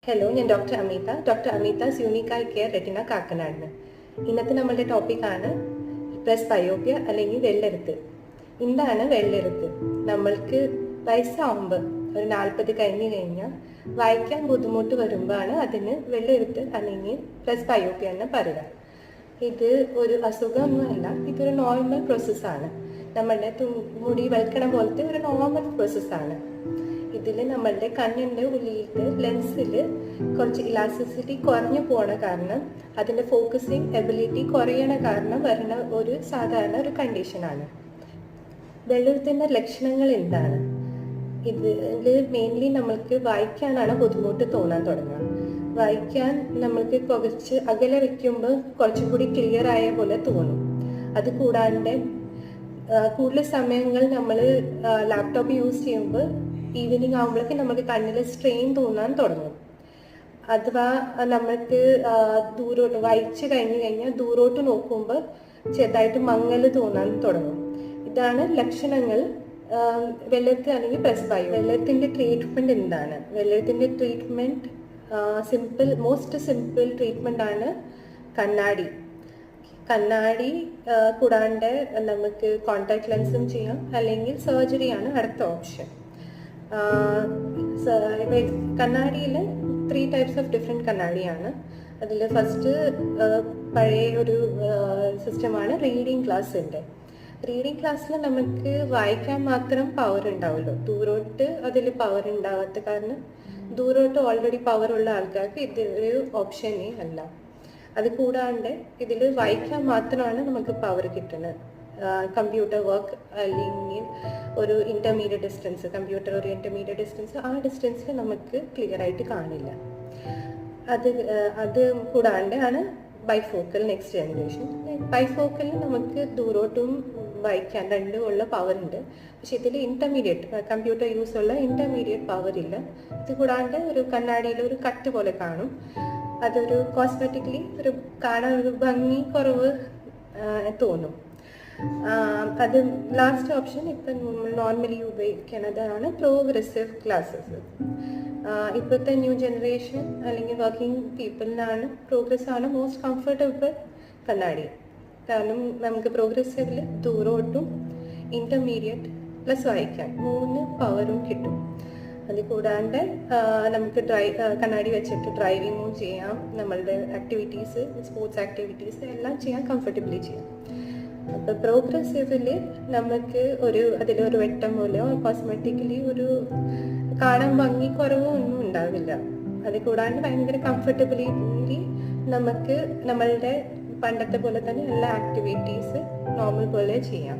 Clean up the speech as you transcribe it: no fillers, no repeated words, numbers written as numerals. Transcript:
Hello, ഞാൻ doctor Amita. Doctor Amita's unique eye care retina കാക്കനാടിന്. ഇന്നത്തെ നമ്മളുടെ ടോപ്പിക്കാണ് പ്രസ്ബയോപ്യ അല്ലെങ്കിൽ വെള്ളെഴുത്ത്. എന്താണ് വെള്ളെഴുത്ത്? നമ്മൾക്ക് വയസ്സാവുമ്പോൾ ഒരു 40 കഴിഞ്ഞ് കഴിഞ്ഞാൽ വായിക്കാൻ ബുദ്ധിമുട്ട് വരുമ്പോഴാണ് അതിന് വെള്ളെഴുത്ത് അല്ലെങ്കിൽ പ്രസ്ബയോപ്യ എന്ന് പറയുക. ഇത് ഒരു അസുഖമൊന്നുമല്ല, ഇതൊരു നോർമൽ പ്രോസസ്സാണ്. നമ്മളുടെ മുടി വെളുക്കണ പോലത്തെ ഒരു നോർമൽ പ്രോസസ്സാണ്. ഇതിൽ നമ്മളുടെ കണ്ണിൻ്റെ ഉള്ളിലത്തെ ലെൻസിൽ കുറച്ച് ഇലാസ്റ്റിസിറ്റി കുറഞ്ഞു പോണ കാരണം, അതിൻ്റെ ഫോക്കസിങ് എബിലിറ്റി കുറയണ കാരണം വരുന്ന ഒരു സാധാരണ ഒരു കണ്ടീഷനാണ്. വെള്ളെഴുത്തിൻ്റെ ലക്ഷണങ്ങൾ എന്താണ്? ഇതിൽ മെയിൻലി നമ്മൾക്ക് വായിക്കാനാണ് ബുദ്ധിമുട്ട് തോന്നാൻ തുടങ്ങുക. വായിക്കാൻ നമ്മൾക്ക് കുറച്ച് അകലെ വയ്ക്കുമ്പോൾ കുറച്ചുകൂടി ക്ലിയർ ആയ പോലെ തോന്നും. അത് കൂടാണ്ട് കൂടുതൽ സമയങ്ങൾ നമ്മൾ ലാപ്ടോപ്പ് യൂസ് ചെയ്യുമ്പോൾ ഈവനിങ് ആകുമ്പോഴേക്ക് നമുക്ക് കണ്ണിൽ സ്ട്രെയിൻ തോന്നാൻ തുടങ്ങും. അഥവാ നമ്മൾക്ക് ദൂരോട്ട് വായിച്ച് കഴിഞ്ഞാൽ ദൂരോട്ട് നോക്കുമ്പോൾ ചെറുതായിട്ട് മങ്ങൽ തോന്നാൻ തുടങ്ങും. ഇതാണ് ലക്ഷണങ്ങൾ വെള്ളെഴുത്ത് അല്ലെങ്കിൽ പ്രസ്ബയോപ്യ. വെള്ളെഴുത്തിൻ്റെ ട്രീറ്റ്മെൻറ്റ് എന്താണ്? വെള്ളെഴുത്തിൻ്റെ ട്രീറ്റ്മെൻറ്റ് മോസ്റ്റ് സിമ്പിൾ ട്രീറ്റ്മെൻ്റ് ആണ് കണ്ണാടി കൂടാണ്ട് നമുക്ക് കോൺടാക്ട് ലെൻസും ചെയ്യാം, അല്ലെങ്കിൽ സർജറിയാണ് അടുത്ത ഓപ്ഷൻ. കണ്ണാടിയിൽ 3 ടൈപ്സ് ഓഫ് ഡിഫറെൻറ്റ് കണ്ണാടിയാണ്. അതിൽ ഫസ്റ്റ് പഴയ ഒരു സിസ്റ്റമാണ് റീഡിങ് ക്ലാസ്സിൻ്റെ. റീഡിങ് ക്ലാസ്സിൽ നമുക്ക് വായിക്കാൻ മാത്രം പവർ ഉണ്ടാവുമല്ലോ, ദൂരോട്ട് അതിൽ പവർ ഉണ്ടാവാത്ത കാരണം ദൂരോട്ട് ഓൾറെഡി പവറുള്ള ആൾക്കാർക്ക് ഇതൊരു ഓപ്ഷനേ അല്ല. അത് കൂടാണ്ട് ഇതിൽ വായിക്കാൻ മാത്രമാണ് നമുക്ക് പവർ കിട്ടുന്നത്. കമ്പ്യൂട്ടർ വർക്ക് അല്ലെങ്കിൽ ഒരു ഇൻ്റർമീഡിയറ്റ് ഡിസ്റ്റൻസ്, കമ്പ്യൂട്ടർ ഒരു ഇൻ്റർമീഡിയറ്റ് ഡിസ്റ്റൻസ്, ആ ഡിസ്റ്റൻസിൽ നമുക്ക് ക്ലിയർ ആയിട്ട് കാണില്ല. അത് കൂടാണ്ട് ആണ് ബൈഫോക്കൽ നെക്സ്റ്റ് ജനറേഷൻ. ബൈഫോക്കലിൽ നമുക്ക് ദൂരോട്ടും വായിക്കാൻ രണ്ടും ഉള്ള പവർ ഉണ്ട്. പക്ഷെ ഇതിൽ ഇൻ്റർമീഡിയറ്റ് കമ്പ്യൂട്ടർ യൂസ് ഉള്ള ഇൻ്റർമീഡിയറ്റ് പവർ ഇല്ല. ഇത് കൂടാണ്ട് ഒരു കണ്ണാടിയിൽ ഒരു കട്ട് പോലെ കാണും. അതൊരു കോസ്മെറ്റിക്കലി ഒരു കാണാൻ ഒരു ഭംഗി കുറവ് തോന്നും. അത് ലാസ്റ്റ് ഓപ്ഷൻ ഇപ്പം നോർമലി ഉപയോഗിക്കുന്നതാണ് പ്രോഗ്രസീവ് ഗ്ലാസ്സസ്. ഇപ്പോഴത്തെ ന്യൂ ജനറേഷൻ അല്ലെങ്കിൽ വർക്കിംഗ് പീപ്പിളിനാണ് പ്രോഗ്രസ് ആണ് മോസ്റ്റ് കംഫർട്ടബിൾ കണ്ണാടി. കാരണം നമുക്ക് പ്രോഗ്രസീവിൽ ദൂരോട്ടും ഇൻ്റർമീഡിയറ്റ് പ്ലസ് വായിക്കാൻ 3 പവറും കിട്ടും. അത് കൂടാണ്ട് നമുക്ക് കണ്ണാടി വെച്ചിട്ട് ഡ്രൈവിങ്ങും ചെയ്യാം, നമ്മളുടെ ആക്ടിവിറ്റീസ് സ്പോർട്സ് ആക്ടിവിറ്റീസ് എല്ലാം ചെയ്യാൻ കംഫർട്ടബിളി ചെയ്യാം. അപ്പോൾ പ്രോഗ്രസീവിൽ നമുക്ക് അതിലൊരു വെട്ടം പോലെയോ കോസ്മെറ്റിക്കലി ഒരു കാണാൻ ഭംഗി കുറവോ ഒന്നും ഉണ്ടാവില്ല. അത് കൂടാണ്ട് ഭയങ്കര കംഫർട്ടബിളി നമുക്ക് നമ്മളുടെ പണ്ടത്തെ പോലെ തന്നെ എല്ലാ ആക്ടിവിറ്റീസ് നോർമൽ പോലെ ചെയ്യാം.